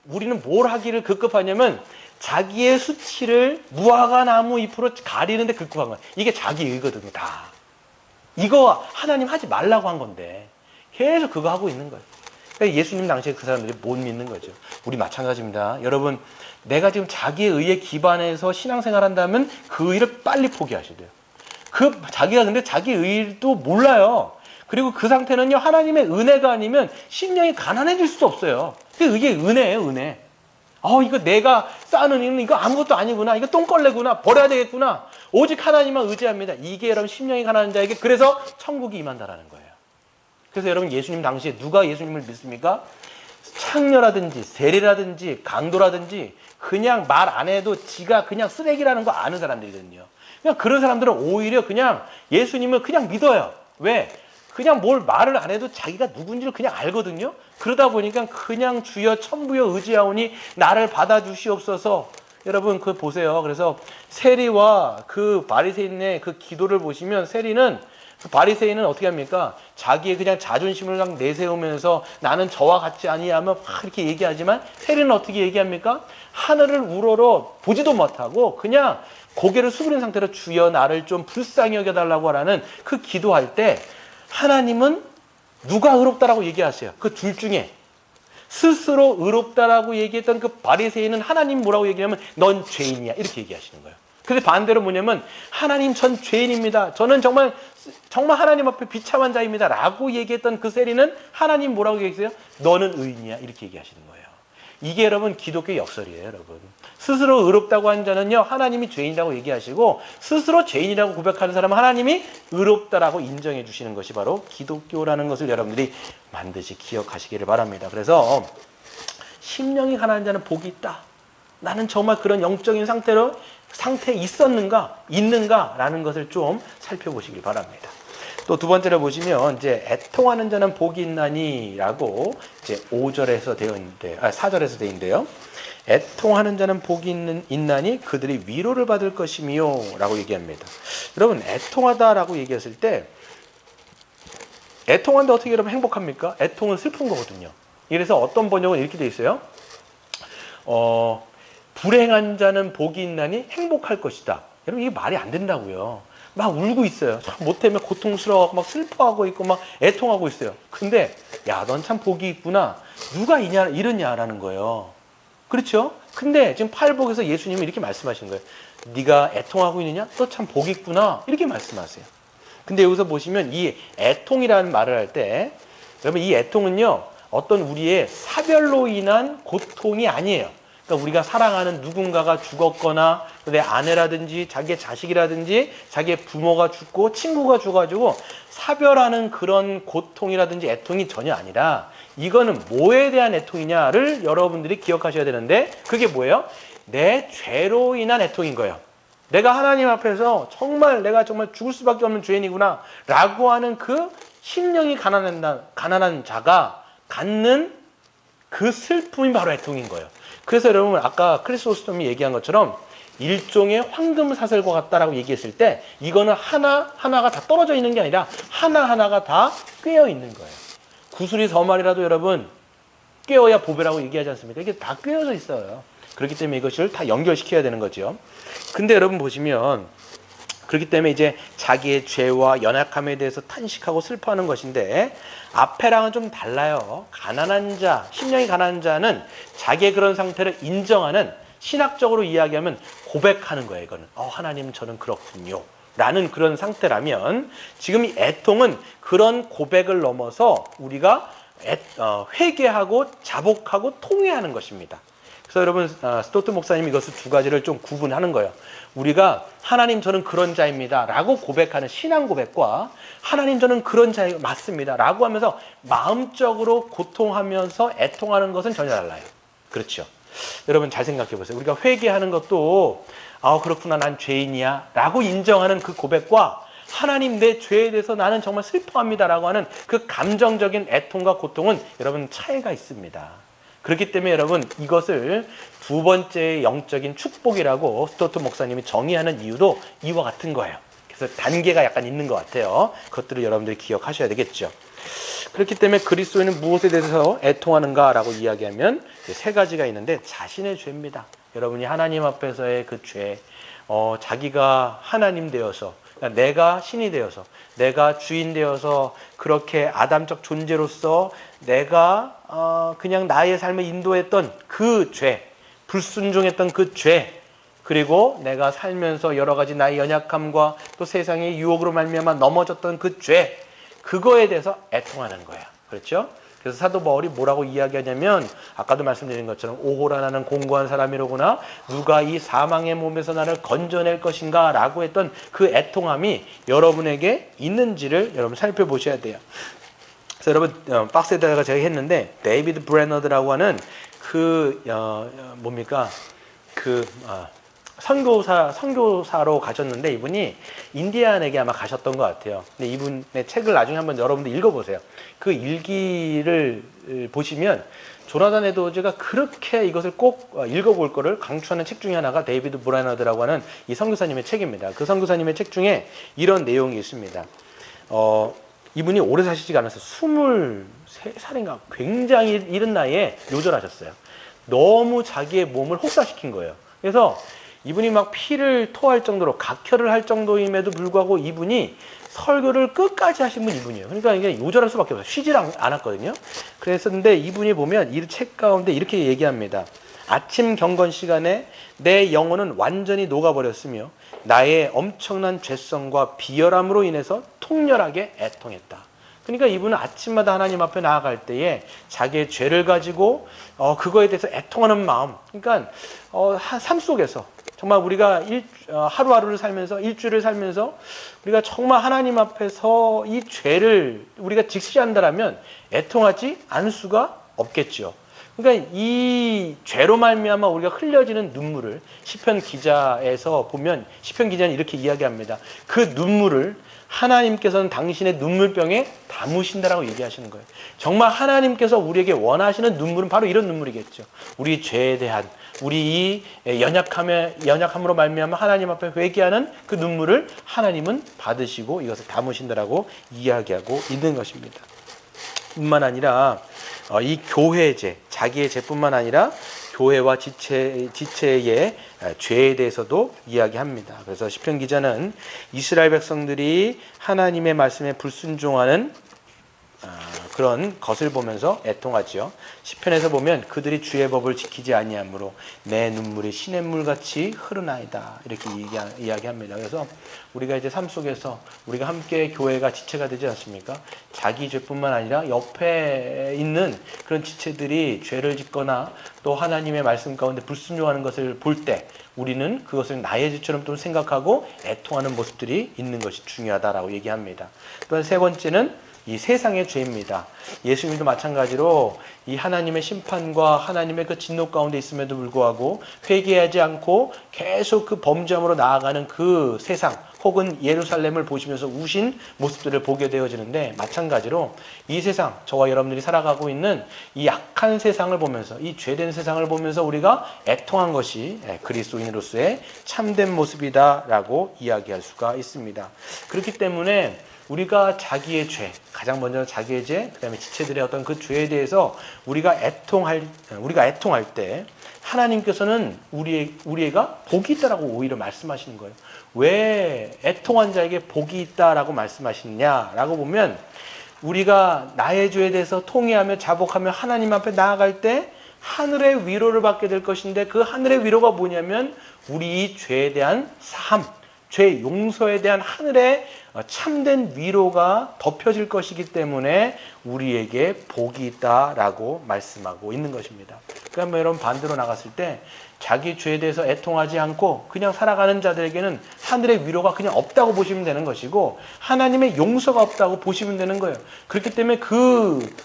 우리는 뭘 하기를 급급하냐면 자기의 수치를 무화과 나무 잎으로 가리는데 급급한 거예요. 이게 자기 의거든요, 다. 이거 하나님 하지 말라고 한 건데 계속 그거 하고 있는 거예요. 그러니까 예수님 당시에 그 사람들이 못 믿는 거죠. 우리 마찬가지입니다. 여러분, 내가 지금 자기의 의에 기반해서 신앙생활 한다면 그 의를 빨리 포기하셔야 돼요. 자기가 근데 자기 의도 몰라요. 그리고 그 상태는요, 하나님의 은혜가 아니면 심령이 가난해질 수도 없어요. 이게 은혜예요, 은혜. 이거 내가 쌓는 의는 이거 아무것도 아니구나. 이거 똥걸레구나. 버려야 되겠구나. 오직 하나님만 의지합니다. 이게 여러분 심령이 가난한 자에게 그래서 천국이 임한다라는 거예요. 그래서 여러분 예수님 당시에 누가 예수님을 믿습니까? 창녀라든지 세리라든지 강도라든지 그냥 말 안 해도 지가 그냥 쓰레기라는 거 아는 사람들이거든요. 그냥 그런 사람들은 오히려 그냥 예수님을 그냥 믿어요. 왜? 그냥 뭘 말을 안 해도 자기가 누군지를 그냥 알거든요. 그러다 보니까 그냥 주여 천부여 의지하오니 나를 받아주시옵소서. 여러분 그거 보세요. 그래서 세리와 그 바리새인의 그 기도를 보시면 그 바리새인은 어떻게 합니까? 자기의 그냥 자존심을 막 내세우면서 나는 저와 같지 아니하며 막 이렇게 얘기하지만 세리는 어떻게 얘기합니까? 하늘을 우러러 보지도 못하고 그냥 고개를 숙인 상태로 주여 나를 좀 불쌍히 여겨달라고 하라는 그 기도할 때 하나님은 누가 의롭다라고 얘기하세요? 그 둘 중에 스스로 의롭다라고 얘기했던 그 바리새인은 하나님 뭐라고 얘기하면 넌 죄인이야 이렇게 얘기하시는 거예요. 근데 반대로 뭐냐면 하나님 전 죄인입니다. 저는 정말 하나님 앞에 비참한 자입니다 라고 얘기했던 그 세리는 하나님 뭐라고 얘기했어요? 너는 의인이야 이렇게 얘기하시는 거예요. 이게 여러분 기독교 역설이에요, 여러분. 스스로 의롭다고 하는 자는요, 하나님이 죄인이라고 얘기하시고 스스로 죄인이라고 고백하는 사람은 하나님이 의롭다라고 인정해 주시는 것이 바로 기독교라는 것을 여러분들이 반드시 기억하시기를 바랍니다. 그래서 심령이 가난한 자는 복이 있다. 나는 정말 그런 영적인 상태에 있는가라는 것을 좀 살펴보시길 바랍니다. 또 두 번째로 보시면 이제 애통하는 자는 복이 있나니라고 이제 5절에서 되어 있는데 4절에서 되어 있는데요. 애통하는 자는 복이 있나니 그들이 위로를 받을 것이미요라고 얘기합니다. 여러분 애통하다라고 얘기했을 때 애통한데 어떻게 여러분 행복합니까? 애통은 슬픈 거거든요. 그래서 어떤 번역은 이렇게 되어 있어요. 불행한 자는 복이 있나니 행복할 것이다. 여러분 이게 말이 안 된다고요. 막 울고 있어요. 참 못하면 고통스러워하고 막 슬퍼하고 있고 막 애통하고 있어요. 근데 야, 넌 참 복이 있구나. 누가 이러냐라는 거예요. 그렇죠? 근데 지금 팔복에서 예수님이 이렇게 말씀하신 거예요. 네가 애통하고 있느냐? 너 참 복이 있구나. 이렇게 말씀하세요. 근데 여기서 보시면 이 애통이라는 말을 할 때 여러분 이 애통은요. 어떤 우리의 사별로 인한 고통이 아니에요. 그러니까 우리가 사랑하는 누군가가 죽었거나 내 아내라든지 자기의 자식이라든지 자기의 부모가 죽고 친구가 죽어가지고 사별하는 그런 고통이라든지 애통이 전혀 아니라 이거는 뭐에 대한 애통이냐를 여러분들이 기억하셔야 되는데 그게 뭐예요? 내 죄로 인한 애통인 거예요. 내가 하나님 앞에서 내가 정말 죽을 수밖에 없는 죄인이구나 라고 하는 그 심령이 가난한 자가 갖는 그 슬픔이 바로 애통인 거예요. 그래서 여러분 아까 크리스토스톰이 얘기한 것처럼 일종의 황금사슬과 같다라고 얘기했을 때 이거는 하나하나가 다 떨어져 있는 게 아니라 하나하나가 다 꿰어 있는 거예요. 구슬이 서말이라도 여러분 꿰어야 보배라고 얘기하지 않습니까? 이게 다 꿰어져 있어요. 그렇기 때문에 이것을 다 연결시켜야 되는 거죠. 근데 여러분 보시면 그렇기 때문에 이제 자기의 죄와 연약함에 대해서 탄식하고 슬퍼하는 것인데 앞에랑은 좀 달라요. 가난한 자, 심령이 가난한 자는 자기의 그런 상태를 인정하는 신학적으로 이야기하면 고백하는 거예요. 이거는 하나님 저는 그렇군요. 라는 그런 상태라면 지금 이 애통은 그런 고백을 넘어서 우리가 회개하고 자복하고 통회하는 것입니다. 그래서 여러분 스토트 목사님이 이것을 두 가지를 좀 구분하는 거예요. 우리가 하나님 저는 그런 자입니다 라고 고백하는 신앙 고백과 하나님 저는 그런 자가 맞습니다 라고 하면서 마음적으로 고통하면서 애통하는 것은 전혀 달라요. 그렇죠? 여러분 잘 생각해 보세요. 우리가 회개하는 것도 그렇구나 난 죄인이야 라고 인정하는 그 고백과 하나님 내 죄에 대해서 나는 정말 슬퍼합니다 라고 하는 그 감정적인 애통과 고통은 여러분 차이가 있습니다. 그렇기 때문에 여러분 이것을 두 번째 영적인 축복이라고 스토트 목사님이 정의하는 이유도 이와 같은 거예요. 그래서 단계가 약간 있는 것 같아요. 그것들을 여러분들이 기억하셔야 되겠죠. 그렇기 때문에 그리스도인은 무엇에 대해서 애통하는가라고 이야기하면 세 가지가 있는데 자신의 죄입니다. 여러분이 하나님 앞에서의 그 죄, 자기가 하나님 되어서 그러니까 내가 신이 되어서 내가 주인 되어서 그렇게 아담적 존재로서 내가 그냥 나의 삶을 인도했던 그 죄, 불순종했던 그 죄, 그리고 내가 살면서 여러 가지 나의 연약함과 또 세상의 유혹으로 말미암아 넘어졌던 그 죄, 그거에 대해서 애통하는 거야. 그렇죠? 그래서 사도 바울이 뭐라고 이야기하냐면 아까도 말씀드린 것처럼 오호라 나는 공고한 사람이로구나 누가 이 사망의 몸에서 나를 건져낼 것인가 라고 했던 그 애통함이 여러분에게 있는지를 여러분 살펴보셔야 돼요. 그래서 여러분 박스에다가 제가 했는데 데이비드 브레너드라고 하는 선교사로 가셨는데 이분이 인디안에게 아마 가셨던 것 같아요. 근데 이분의 책을 나중에 한번 여러분들 읽어보세요. 그 일기를 보시면 조나단 에드워즈가 그렇게 이것을 꼭 읽어볼 거를 강추하는 책 중에 하나가 데이비드 브레너드라고 하는 이 선교사님의 책입니다. 그 선교사님의 책 중에 이런 내용이 있습니다. 이분이 오래 사시지가 않아서 23살인가 굉장히 이른 나이에 요절하셨어요. 너무 자기의 몸을 혹사시킨 거예요. 그래서 이분이 막 피를 토할 정도로 각혈을 할 정도임에도 불구하고 이분이 설교를 끝까지 하신 분 이분이에요. 그러니까 이게 요절할 수밖에 없어요. 쉬질 않았거든요. 그랬었는데 이분이 보면 이 책 가운데 이렇게 얘기합니다. 아침 경건 시간에 내 영혼은 완전히 녹아버렸으며 나의 엄청난 죄성과 비열함으로 인해서 통렬하게 애통했다. 그러니까 이분은 아침마다 하나님 앞에 나아갈 때에 자기의 죄를 가지고 그거에 대해서 애통하는 마음, 그러니까 삶 속에서 정말 우리가 하루하루를 살면서 일주일을 살면서 우리가 정말 하나님 앞에서 이 죄를 우리가 직시한다라면 애통하지 않을 수가 없겠죠. 그러니까 이 죄로 말미암아 우리가 흘려지는 눈물을 시편 기자에서 보면 시편 기자는 이렇게 이야기합니다. 그 눈물을 하나님께서는 당신의 눈물병에 담으신다라고 얘기하시는 거예요. 정말 하나님께서 우리에게 원하시는 눈물은 바로 이런 눈물이겠죠. 우리 죄에 대한 우리 이 연약함으로 말미암아 하나님 앞에 회개하는 그 눈물을 하나님은 받으시고 이것을 담으신다라고 이야기하고 있는 것입니다. 뿐만 아니라 이 교회의 죄, 자기의 죄뿐만 아니라 교회와 지체의 죄에 대해서도 이야기합니다. 그래서 시편 기자는 이스라엘 백성들이 하나님의 말씀에 불순종하는 그런 것을 보면서 애통하지요. 시편에서 보면 그들이 주의 법을 지키지 아니하므로 내 눈물이 시냇물같이 흐르나이다 이렇게 이야기합니다. 그래서 우리가 이제 삶 속에서 우리가 함께 교회가 지체가 되지 않습니까? 자기 죄뿐만 아니라 옆에 있는 그런 지체들이 죄를 짓거나 또 하나님의 말씀 가운데 불순종하는 것을 볼 때 우리는 그것을 나의 죄처럼 또 생각하고 애통하는 모습들이 있는 것이 중요하다라고 얘기합니다. 또한 세 번째는 이 세상의 죄입니다. 예수님도 마찬가지로 이 하나님의 심판과 하나님의 그 진노 가운데 있음에도 불구하고 회개하지 않고 계속 그 범죄함으로 나아가는 그 세상 혹은 예루살렘을 보시면서 우신 모습들을 보게 되어지는데 마찬가지로 이 세상, 저와 여러분들이 살아가고 있는 이 악한 세상을 보면서 이 죄된 세상을 보면서 우리가 애통한 것이 그리스도인으로서의 참된 모습이다라고 이야기할 수가 있습니다. 그렇기 때문에 우리가 자기의 죄, 가장 먼저 자기의 죄, 그 다음에 지체들의 어떤 그 죄에 대해서 우리가 애통할 때 하나님께서는 우리가 복이 있다라고 오히려 말씀하시는 거예요. 왜 애통한 자에게 복이 있다라고 말씀하시느냐라고 보면 우리가 나의 죄에 대해서 통회하며 자복하며 하나님 앞에 나아갈 때 하늘의 위로를 받게 될 것인데 그 하늘의 위로가 뭐냐면 우리 죄에 대한 사함, 죄 용서에 대한 하늘의 참된 위로가 덮여질 것이기 때문에 우리에게 복이 있다라고 말씀하고 있는 것입니다. 그러니까 여러분 반대로 나갔을 때 자기 죄에 대해서 애통하지 않고 그냥 살아가는 자들에게는 하늘의 위로가 그냥 없다고 보시면 되는 것이고 하나님의 용서가 없다고 보시면 되는 거예요. 그렇기 때문에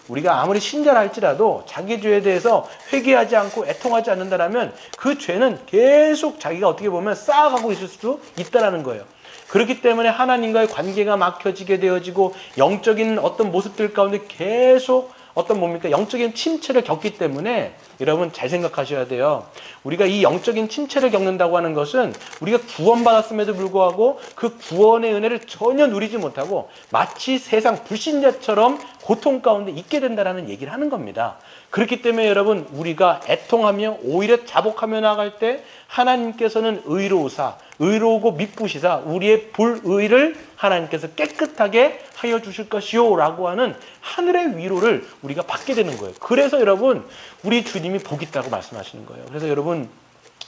우리가 아무리 신자라 할지라도 자기 죄에 대해서 회개하지 않고 애통하지 않는다라면 그 죄는 계속 자기가 어떻게 보면 쌓아가고 있을 수도 있다라는 거예요. 그렇기 때문에 하나님과의 관계가 막혀지게 되어지고 영적인 어떤 모습들 가운데 계속 영적인 침체를 겪기 때문에 여러분 잘 생각하셔야 돼요. 우리가 이 영적인 침체를 겪는다고 하는 것은 우리가 구원받았음에도 불구하고 그 구원의 은혜를 전혀 누리지 못하고 마치 세상 불신자처럼 고통 가운데 있게 된다는 얘기를 하는 겁니다. 그렇기 때문에 여러분 우리가 애통하며 오히려 자복하며 나아갈 때 하나님께서는 의로우고 미쁘시사 우리의 불의를 하나님께서 깨끗하게 하여 주실 것이요 라고 하는 하늘의 위로를 우리가 받게 되는 거예요. 그래서 여러분 우리 주님이 복 있다고 말씀하시는 거예요. 그래서 여러분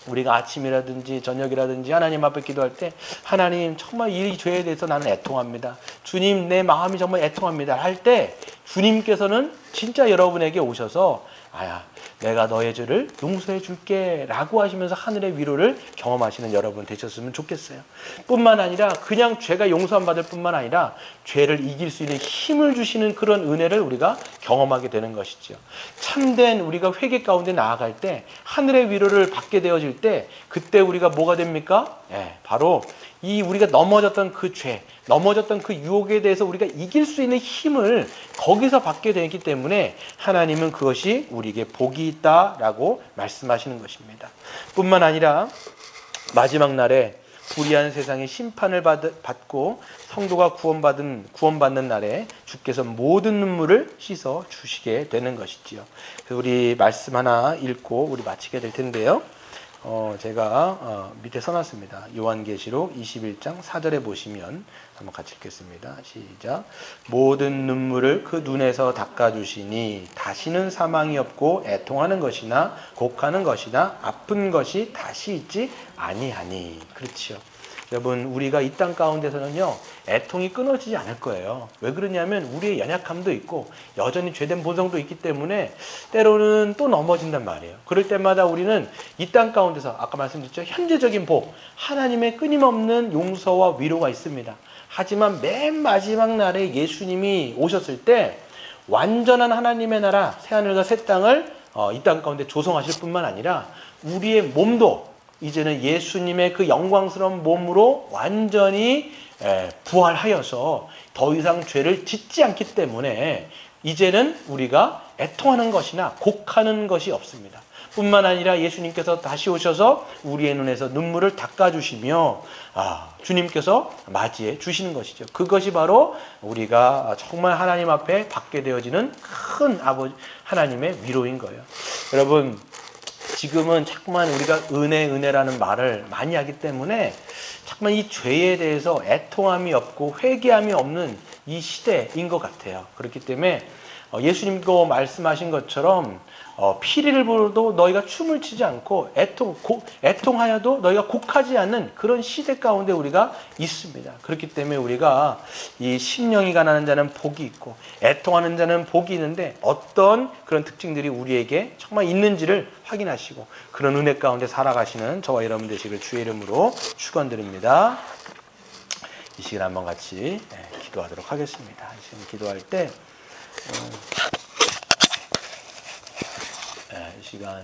우리가 아침이라든지 저녁이라든지 하나님 앞에 기도할 때 하나님 정말 이 죄에 대해서 나는 애통합니다. 주님 내 마음이 정말 애통합니다 할 때 주님께서는 진짜 여러분에게 오셔서 내가 너의 죄를 용서해 줄게 라고 하시면서 하늘의 위로를 경험하시는 여러분 되셨으면 좋겠어요. 뿐만 아니라 그냥 죄가 용서함 받을 뿐만 아니라 죄를 이길 수 있는 힘을 주시는 그런 은혜를 우리가 경험하게 되는 것이죠. 참된 우리가 회개 가운데 나아갈 때 하늘의 위로를 받게 되어질 때 그때 우리가 뭐가 됩니까? 바로 이 우리가 넘어졌던 그 죄, 넘어졌던 그 유혹에 대해서 우리가 이길 수 있는 힘을 거기서 받게 되기 때문에 하나님은 그것이 우리에게 복이 있다라고 말씀하시는 것입니다. 뿐만 아니라 마지막 날에 불의한 세상의 심판을 받고 성도가 구원받는 날에 주께서 모든 눈물을 씻어 주시게 되는 것이지요. 그래서 우리 말씀 하나 읽고 우리 마치게 될 텐데요. 제가 밑에 써놨습니다. 요한계시록 21장 4절에 보시면 한번 같이 읽겠습니다. 시작. 모든 눈물을 그 눈에서 닦아주시니 다시는 사망이 없고 애통하는 것이나 곡하는 것이나 아픈 것이 다시 있지 아니하니. 그렇지요. 여러분 우리가 이 땅 가운데서는요 애통이 끊어지지 않을 거예요. 왜 그러냐면 우리의 연약함도 있고 여전히 죄된 본성도 있기 때문에 때로는 또 넘어진단 말이에요. 그럴 때마다 우리는 이 땅 가운데서 아까 말씀드렸죠, 현재적인 복, 하나님의 끊임없는 용서와 위로가 있습니다. 하지만 맨 마지막 날에 예수님이 오셨을 때 완전한 하나님의 나라, 새하늘과 새 땅을 이 땅 가운데 조성하실 뿐만 아니라 우리의 몸도 이제는 예수님의 그 영광스러운 몸으로 완전히 부활하여서 더 이상 죄를 짓지 않기 때문에 이제는 우리가 애통하는 것이나 곡하는 것이 없습니다. 뿐만 아니라 예수님께서 다시 오셔서 우리의 눈에서 눈물을 닦아주시며 주님께서 맞이해 주시는 것이죠. 그것이 바로 우리가 정말 하나님 앞에 받게 되어지는 큰 아버지 하나님의 위로인 거예요. 여러분 지금은 자꾸만 우리가 은혜라는 말을 많이 하기 때문에 자꾸만 이 죄에 대해서 애통함이 없고 회개함이 없는 이 시대인 것 같아요. 그렇기 때문에 예수님도 말씀하신 것처럼 피리를 불어도 너희가 춤을 추지 않고 애통하여도 너희가 곡하지 않는 그런 시대 가운데 우리가 있습니다. 그렇기 때문에 우리가 이 심령이 가난한 자는 복이 있고 애통하는 자는 복이 있는데 어떤 그런 특징들이 우리에게 정말 있는지를 확인하시고 그런 은혜 가운데 살아가시는 저와 여러분 되시길 주의 이름으로 축원드립니다. 이 시간 한번 같이 기도하도록 하겠습니다. 이 시간 기도할 때 이 시간